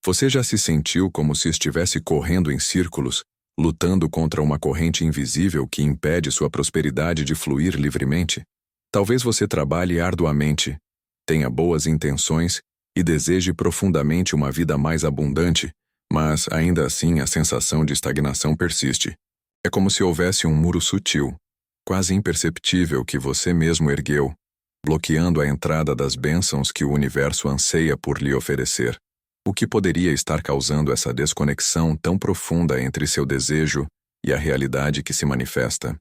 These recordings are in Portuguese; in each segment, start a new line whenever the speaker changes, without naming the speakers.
Você já se sentiu como se estivesse correndo em círculos, lutando contra uma corrente invisível que impede sua prosperidade de fluir livremente? Talvez você trabalhe arduamente, tenha boas intenções e deseje profundamente uma vida mais abundante, mas ainda assim a sensação de estagnação persiste. É como se houvesse um muro sutil, quase imperceptível que você mesmo ergueu, bloqueando a entrada das bênçãos que o universo anseia por lhe oferecer. O que poderia estar causando essa desconexão tão profunda entre seu desejo e a realidade que se manifesta?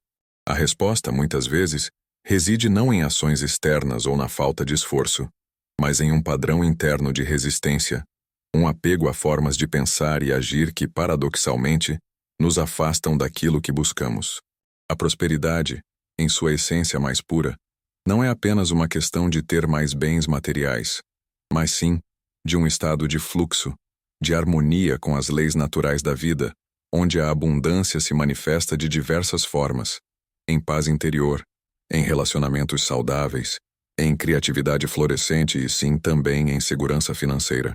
A resposta, muitas vezes, reside não em ações externas ou na falta de esforço, mas em um padrão interno de resistência, um apego a formas de pensar e agir que, paradoxalmente, nos afastam daquilo que buscamos. A prosperidade, em sua essência mais pura, não é apenas uma questão de ter mais bens materiais, mas sim de um estado de fluxo, de harmonia com as leis naturais da vida, onde a abundância se manifesta de diversas formas, em paz interior, em relacionamentos saudáveis, em criatividade florescente e sim também em segurança financeira.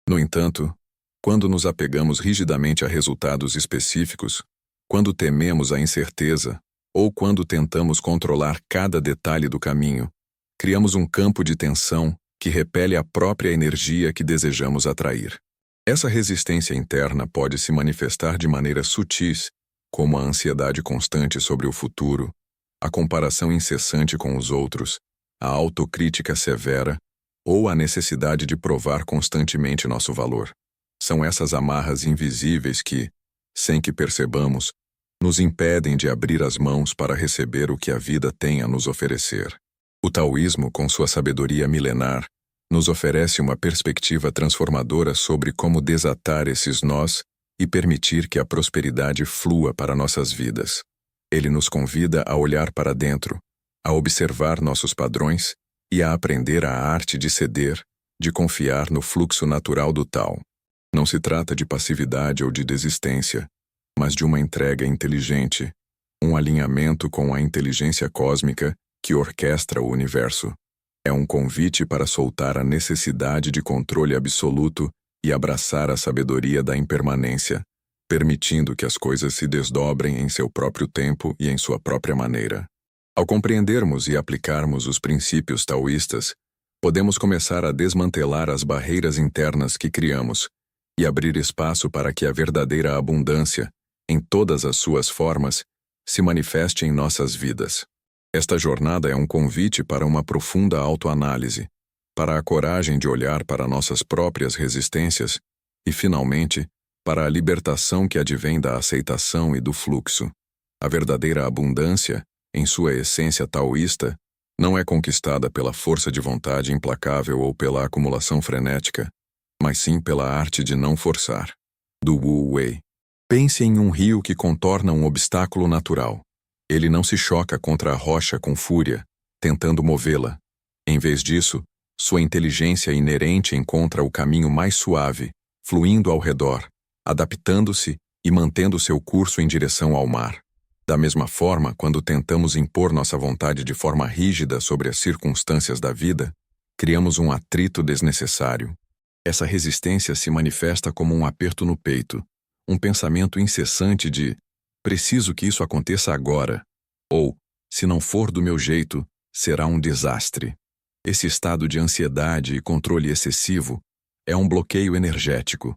No entanto, quando nos apegamos rigidamente a resultados específicos, quando tememos a incerteza ou quando tentamos controlar cada detalhe do caminho, criamos um campo de tensão que repele a própria energia que desejamos atrair. Essa resistência interna pode se manifestar de maneiras sutis, como a ansiedade constante sobre o futuro, a comparação incessante com os outros, a autocrítica severa ou a necessidade de provar constantemente nosso valor. São essas amarras invisíveis que, sem que percebamos, nos impedem de abrir as mãos para receber o que a vida tem a nos oferecer. O taoísmo, com sua sabedoria milenar, nos oferece uma perspectiva transformadora sobre como desatar esses nós e permitir que a prosperidade flua para nossas vidas. Ele nos convida a olhar para dentro, a observar nossos padrões e a aprender a arte de ceder, de confiar no fluxo natural do Tao. Não se trata de passividade ou de desistência, mas de uma entrega inteligente, um alinhamento com a inteligência cósmica que orquestra o universo. É um convite para soltar a necessidade de controle absoluto e abraçar a sabedoria da impermanência, permitindo que as coisas se desdobrem em seu próprio tempo e em sua própria maneira. Ao compreendermos e aplicarmos os princípios taoístas, podemos começar a desmantelar as barreiras internas que criamos e abrir espaço para que a verdadeira abundância, em todas as suas formas, se manifeste em nossas vidas. Esta jornada é um convite para uma profunda autoanálise, para a coragem de olhar para nossas próprias resistências e, finalmente, para a libertação que advém da aceitação e do fluxo. A verdadeira abundância, em sua essência taoísta, não é conquistada pela força de vontade implacável ou pela acumulação frenética, mas sim pela arte de não forçar. Do Wu Wei. Pense em um rio que contorna um obstáculo natural. Ele não se choca contra a rocha com fúria, tentando movê-la. Em vez disso, sua inteligência inerente encontra o caminho mais suave, fluindo ao redor, adaptando-se e mantendo seu curso em direção ao mar. Da mesma forma, quando tentamos impor nossa vontade de forma rígida sobre as circunstâncias da vida, criamos um atrito desnecessário. Essa resistência se manifesta como um aperto no peito, um pensamento incessante de "preciso que isso aconteça agora", ou "se não for do meu jeito, será um desastre". Esse estado de ansiedade e controle excessivo é um bloqueio energético.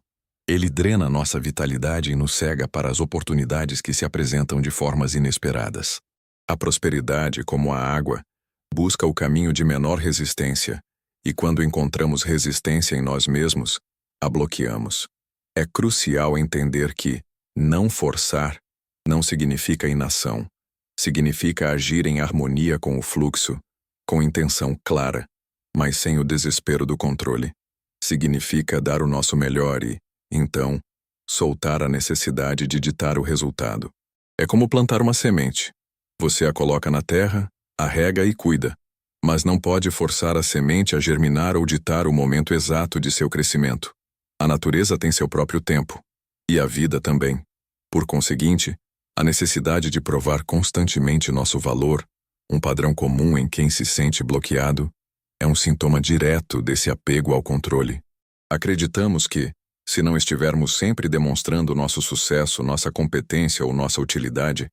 Ele drena nossa vitalidade e nos cega para as oportunidades que se apresentam de formas inesperadas. A prosperidade, como a água, busca o caminho de menor resistência, e quando encontramos resistência em nós mesmos, a bloqueamos. É crucial entender que não forçar não significa inação. Significa agir em harmonia com o fluxo, com intenção clara, mas sem o desespero do controle. Significa dar o nosso melhor e, então, soltar a necessidade de ditar o resultado. É como plantar uma semente. Você a coloca na terra, a rega e cuida, mas não pode forçar a semente a germinar ou ditar o momento exato de seu crescimento. A natureza tem seu próprio tempo, e a vida também. Por conseguinte, a necessidade de provar constantemente nosso valor, um padrão comum em quem se sente bloqueado, é um sintoma direto desse apego ao controle. Acreditamos que, Se não estivermos sempre demonstrando nosso sucesso, nossa competência ou nossa utilidade,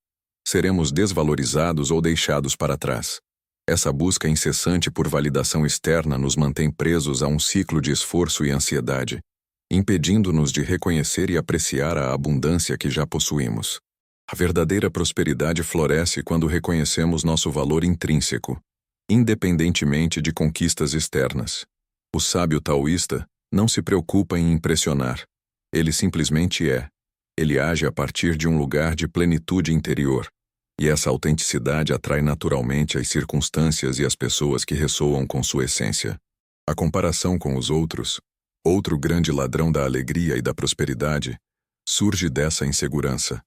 seremos desvalorizados ou deixados para trás. Essa busca incessante por validação externa nos mantém presos a um ciclo de esforço e ansiedade, impedindo-nos de reconhecer e apreciar a abundância que já possuímos. A verdadeira prosperidade floresce quando reconhecemos nosso valor intrínseco, independentemente de conquistas externas. O sábio taoísta não se preocupa em impressionar. Ele simplesmente é. Ele age a partir de um lugar de plenitude interior. E essa autenticidade atrai naturalmente as circunstâncias e as pessoas que ressoam com sua essência. A comparação com os outros, outro grande ladrão da alegria e da prosperidade, surge dessa insegurança.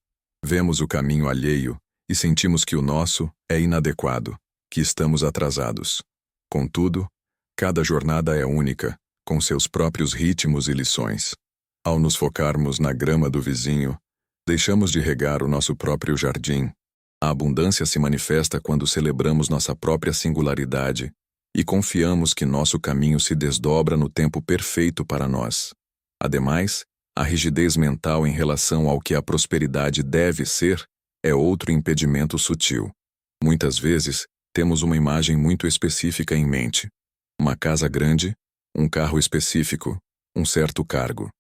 Vemos o caminho alheio e sentimos que o nosso é inadequado, que estamos atrasados. Contudo, cada jornada é única, com seus próprios ritmos e lições. Ao nos focarmos na grama do vizinho, deixamos de regar o nosso próprio jardim. A abundância se manifesta quando celebramos nossa própria singularidade e confiamos que nosso caminho se desdobra no tempo perfeito para nós. Ademais, a rigidez mental em relação ao que a prosperidade deve ser é outro impedimento sutil. Muitas vezes, temos uma imagem muito específica em mente. Uma casa grande, um carro específico, um certo cargo.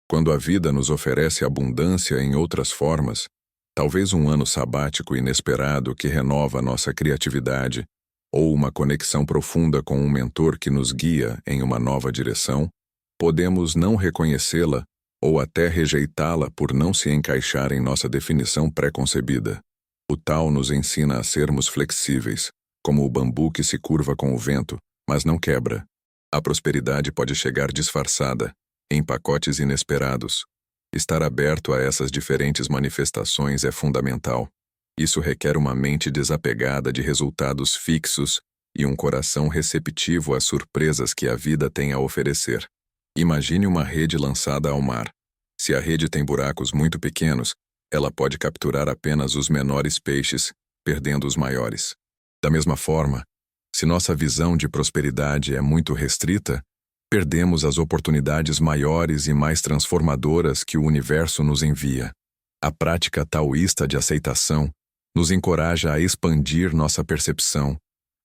Quando a vida nos oferece abundância em outras formas, talvez um ano sabático inesperado que renova nossa criatividade, ou uma conexão profunda com um mentor que nos guia em uma nova direção, podemos não reconhecê-la ou até rejeitá-la por não se encaixar em nossa definição pré-concebida. O Tao nos ensina a sermos flexíveis, como o bambu que se curva com o vento, mas não quebra. A prosperidade pode chegar disfarçada, em pacotes inesperados. Estar aberto a essas diferentes manifestações é fundamental. Isso requer uma mente desapegada de resultados fixos e um coração receptivo às surpresas que a vida tem a oferecer. Imagine uma rede lançada ao mar. Se a rede tem buracos muito pequenos, ela pode capturar apenas os menores peixes, perdendo os maiores. Da mesma forma, se nossa visão de prosperidade é muito restrita, perdemos as oportunidades maiores e mais transformadoras que o universo nos envia. A prática taoísta de aceitação nos encoraja a expandir nossa percepção,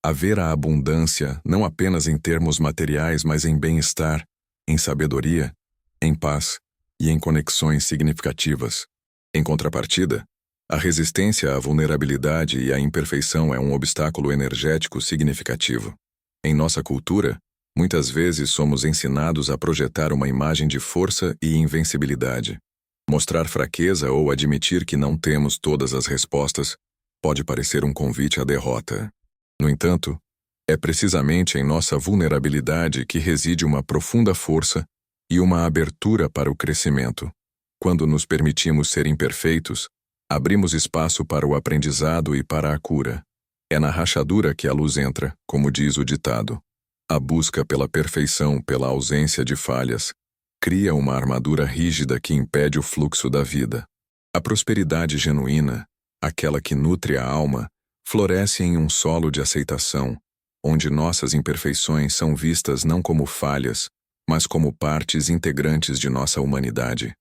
a ver a abundância não apenas em termos materiais, mas em bem-estar, em sabedoria, em paz e em conexões significativas. Em contrapartida, a resistência à vulnerabilidade e à imperfeição é um obstáculo energético significativo. Em nossa cultura, muitas vezes somos ensinados a projetar uma imagem de força e invencibilidade. Mostrar fraqueza ou admitir que não temos todas as respostas pode parecer um convite à derrota. No entanto, é precisamente em nossa vulnerabilidade que reside uma profunda força e uma abertura para o crescimento. Quando nos permitimos ser imperfeitos, abrimos espaço para o aprendizado e para a cura. É na rachadura que a luz entra, como diz o ditado. A busca pela perfeição, pela ausência de falhas, cria uma armadura rígida que impede o fluxo da vida. A prosperidade genuína, aquela que nutre a alma, floresce em um solo de aceitação, onde nossas imperfeições são vistas não como falhas, mas como partes integrantes de nossa humanidade.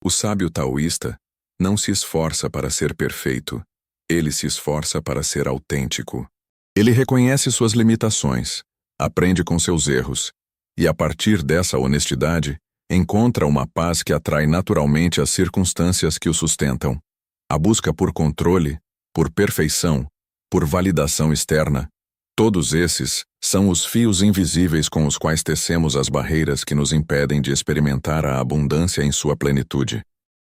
O sábio taoísta não se esforça para ser perfeito, ele se esforça para ser autêntico. Ele reconhece suas limitações, aprende com seus erros, e a partir dessa honestidade, encontra uma paz que atrai naturalmente as circunstâncias que o sustentam. A busca por controle, por perfeição, por validação externa, todos esses são os fios invisíveis com os quais tecemos as barreiras que nos impedem de experimentar a abundância em sua plenitude.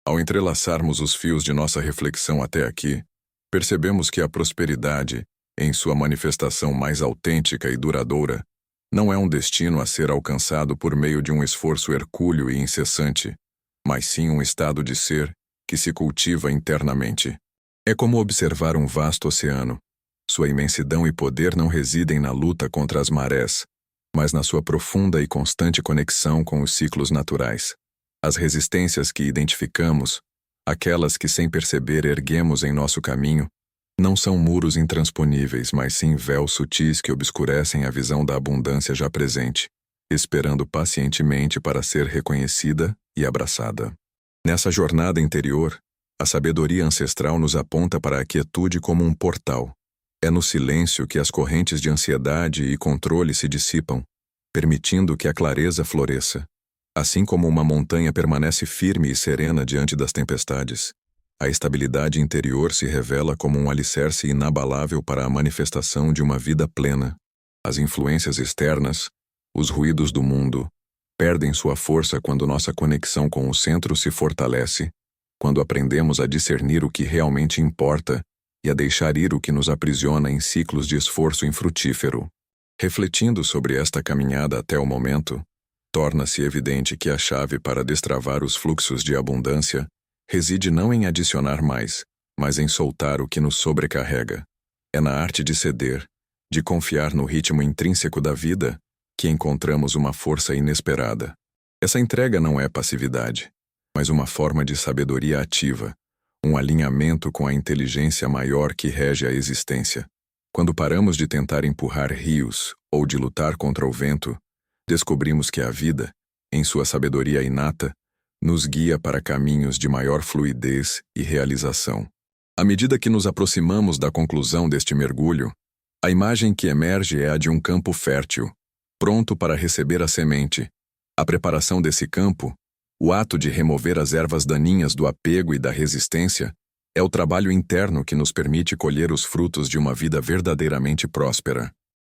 Ao entrelaçarmos os fios de nossa reflexão até aqui, percebemos que a prosperidade, em sua manifestação mais autêntica e duradoura, não é um destino a ser alcançado por meio de um esforço hercúleo e incessante, mas sim um estado de ser que se cultiva internamente. É como observar um vasto oceano. Sua imensidão e poder não residem na luta contra as marés, mas na sua profunda e constante conexão com os ciclos naturais. As resistências que identificamos, aquelas que sem perceber erguemos em nosso caminho, não são muros intransponíveis, mas sim véus sutis que obscurecem a visão da abundância já presente. esperando pacientemente para ser reconhecida e abraçada. Nessa jornada interior, a sabedoria ancestral nos aponta para a quietude como um portal. É no silêncio que as correntes de ansiedade e controle se dissipam, permitindo que a clareza floresça. Assim como uma montanha permanece firme e serena diante das tempestades, a estabilidade interior se revela como um alicerce inabalável para a manifestação de uma vida plena. As influências externas, os ruídos do mundo, perdem sua força quando nossa conexão com o centro se fortalece, quando aprendemos a discernir o que realmente importa e a deixar ir o que nos aprisiona em ciclos de esforço infrutífero. Refletindo sobre esta caminhada até o momento, torna-se evidente que a chave para destravar os fluxos de abundância reside não em adicionar mais, mas em soltar o que nos sobrecarrega. É na arte de ceder, de confiar no ritmo intrínseco da vida, que encontramos uma força inesperada. Essa entrega não é passividade, mas uma forma de sabedoria ativa, um alinhamento com a inteligência maior que rege a existência. Quando paramos de tentar empurrar rios ou de lutar contra o vento, descobrimos que a vida, em sua sabedoria inata, nos guia para caminhos de maior fluidez e realização. À medida que nos aproximamos da conclusão deste mergulho, a imagem que emerge é a de um campo fértil, pronto para receber a semente. A preparação desse campo, o ato de remover as ervas daninhas do apego e da resistência, é o trabalho interno que nos permite colher os frutos de uma vida verdadeiramente próspera.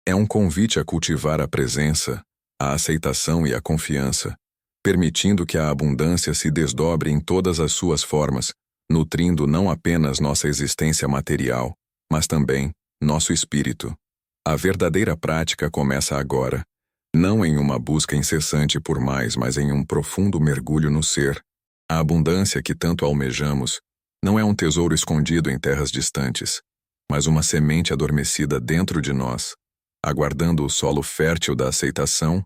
É um convite a cultivar a presença, a aceitação e a confiança, permitindo que a abundância se desdobre em todas as suas formas, nutrindo não apenas nossa existência material, mas também nosso espírito. A verdadeira prática começa agora, não em uma busca incessante por mais, mas em um profundo mergulho no ser. A abundância que tanto almejamos não é um tesouro escondido em terras distantes, mas uma semente adormecida dentro de nós, aguardando o solo fértil da aceitação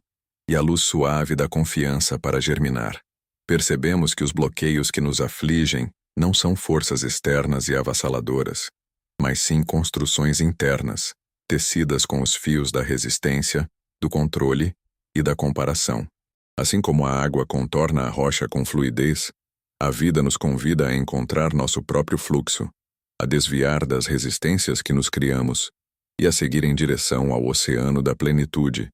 e a luz suave da confiança para germinar. Percebemos que os bloqueios que nos afligem não são forças externas e avassaladoras, mas sim construções internas, tecidas com os fios da resistência, do controle e da comparação. Assim como a água contorna a rocha com fluidez, a vida nos convida a encontrar nosso próprio fluxo, a desviar das resistências que nos criamos e a seguir em direção ao oceano da plenitude,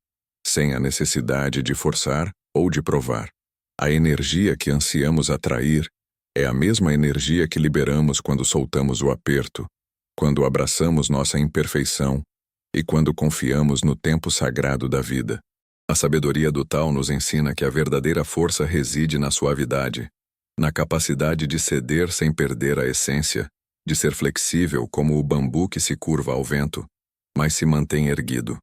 sem a necessidade de forçar ou de provar. A energia que ansiamos atrair é a mesma energia que liberamos quando soltamos o aperto, quando abraçamos nossa imperfeição e quando confiamos no tempo sagrado da vida. A sabedoria do Tao nos ensina que a verdadeira força reside na suavidade, na capacidade de ceder sem perder a essência, de ser flexível como o bambu que se curva ao vento, mas se mantém erguido.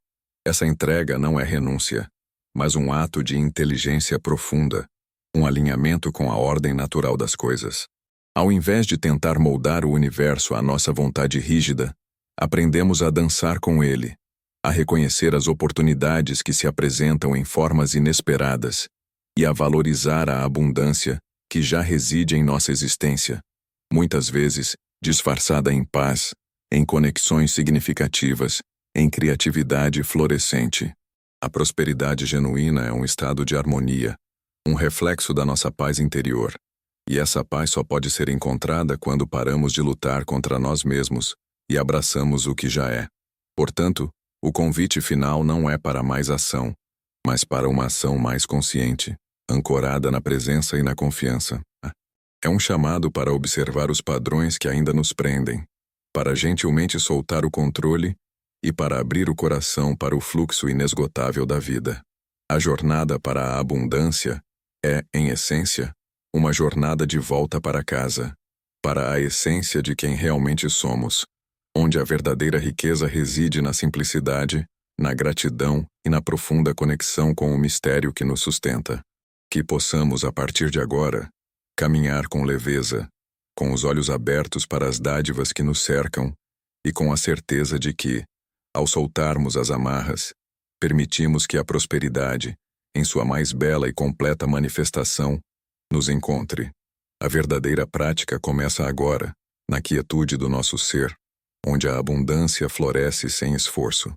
Essa entrega não é renúncia, mas um ato de inteligência profunda, um alinhamento com a ordem natural das coisas. Ao invés de tentar moldar o universo à nossa vontade rígida, aprendemos a dançar com ele, a reconhecer as oportunidades que se apresentam em formas inesperadas e a valorizar a abundância que já reside em nossa existência, muitas vezes disfarçada em paz, em conexões significativas, em criatividade florescente. A prosperidade genuína é um estado de harmonia, um reflexo da nossa paz interior, e essa paz só pode ser encontrada quando paramos de lutar contra nós mesmos e abraçamos o que já é. Portanto, o convite final não é para mais ação, mas para uma ação mais consciente, ancorada na presença e na confiança. É um chamado para observar os padrões que ainda nos prendem, para gentilmente soltar o controle e para abrir o coração para o fluxo inesgotável da vida. A jornada para a abundância é, em essência, uma jornada de volta para casa, para a essência de quem realmente somos, onde a verdadeira riqueza reside na simplicidade, na gratidão e na profunda conexão com o mistério que nos sustenta. Que possamos, a partir de agora, caminhar com leveza, com os olhos abertos para as dádivas que nos cercam e com a certeza de que, ao soltarmos as amarras, permitimos que a prosperidade, em sua mais bela e completa manifestação, nos encontre. A verdadeira prática começa agora, na quietude do nosso ser, onde a abundância floresce sem esforço.